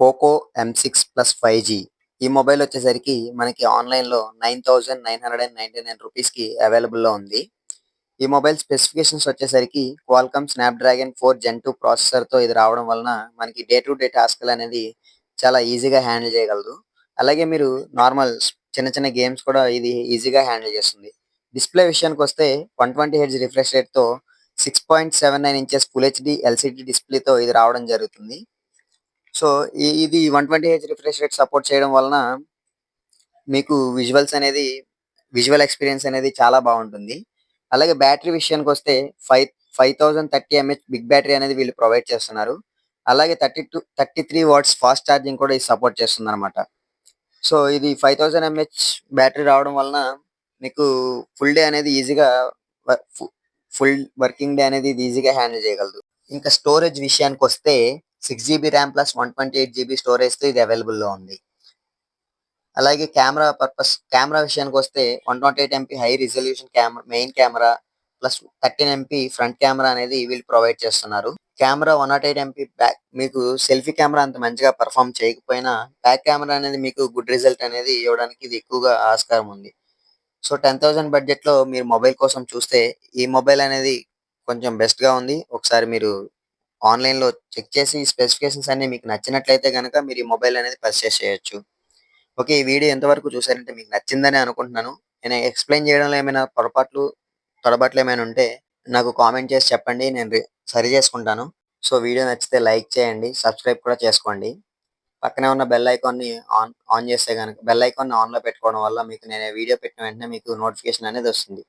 Poco M6 plus 5G. ఈ mobile వచ్చేసరికి మనకి ఆన్‌లైన్‌లో 9999 అవైలబుల్‌లో ఉంది. ఈ మొబైల్ స్పెసిఫికేషన్స్ వచ్చేసరికి క్వాల్కమ్ స్నాప్‌డ్రాగన్ 4 జెన్ 2 ప్రాసెసర్‌తో ఇది రావడం వలన మనకి డే టు డే టాస్క్‌లనేది చాలా ఈజీగా హ్యాండిల్ చేయగలదు. అలాగే మీరు నార్మల్ చిన్న చిన్న గేమ్స్ కూడా ఇది ఈజీగా హ్యాండిల్ చేస్తుంది. డిస్‌ప్లే విషయానికొస్తే 120 హెర్ట్జ్ రిఫ్రెష్ రేట్‌తో 6.79 ఇంచెస్ ఫుల్ హెచ్‌డీ ఎల్‌సీడీ డిస్‌ప్లేతో ఇది రావడం జరుగుతుంది. సో, ఇది 120 హెర్ట్జ్ రిఫ్రెష్ రేట్ సపోర్ట్ చేయడం వలన మీకు విజువల్ ఎక్స్‌పీరియన్స్ అనేది చాలా బావుంటుంది. అలాగే బ్యాటరీ విషయానికొస్తే 5030 ఎంహెచ్ బిగ్ బ్యాటరీ అనేది వీళ్ళు ప్రొవైడ్ చేస్తున్నారు. అలాగే 33 వాట్స్ ఫాస్ట్ ఛార్జింగ్ కూడా ఇది సపోర్ట్ చేస్తుందనమాట. సో, ఇది 5000 ఎంహెచ్ బ్యాటరీ రావడం వలన మీకు ఫుల్ డే అనేది ఈజీగా వ ఫు ఫుల్ వర్కింగ్ డే అనేది ఇది ఈజీగా హ్యాండిల్ చేయగలదు. ఇంకా స్టోరేజ్ విషయానికొస్తే 6 జీబీ ర్యామ్ ప్లస్ 128 జీబీ స్టోరేజ్‌తో ఇది అవైలబుల్‌లో ఉంది. అలాగే కెమెరా విషయానికొస్తే 128 MP high resolution main camera plus 13 MP front camera అనేది వీళ్ళు ప్రొవైడ్ చేస్తున్నారు. కెమెరా 108 ఎంపీ బ్యాక్ మీకు సెల్ఫీ కెమెరా అంత మంచిగా పెర్ఫార్మ్ చేయకపోయినా బ్యాక్ కెమెరా అనేది మీకు గుడ్ రిజల్ట్ అనేది ఇవ్వడానికి ఇది ఎక్కువగా ఆస్కారం ఉంది. సో, 10,000 బడ్జెట్‌లో మీరు మొబైల్ కోసం చూస్తే ఈ మొబైల్ అనేది కొంచెం బెస్ట్‌గా ఉంది. ఒకసారి మీరు ఆన్‌లైన్‌లో చెక్ చేసి స్పెసిఫికేషన్స్ అన్నీ మీకు నచ్చినట్లయితే గనక మీరు ఈ మొబైల్ అనేది పర్చేస్ చేయొచ్చు. ఓకే. ఈ వీడియో ఎంతవరకు చూసారంటే మీకు నచ్చిందనే అనుకుంటున్నాను. నేను ఎక్స్‌ప్లెయిన్ చేయడంలో ఏమైనా తడబాట్లు ఏమైనా ఉంటే నాకు కామెంట్ చేసి చెప్పండి. నేను సరి చేసుకుంటాను. సో, వీడియో నచ్చితే లైక్ చేయండి. సబ్స్క్రైబ్ కూడా చేసుకోండి. పక్కనే ఉన్న బెల్ ఐకాన్‌ని ఆన్ చేస్తే గనక బెల్ ఐకాన్‌ని ఆన్‌లో పెట్టుకోవడం వల్ల మీకు నేను వీడియో పెట్టిన వెంటనే మీకు నోటిఫికేషన్ అనేది వస్తుంది.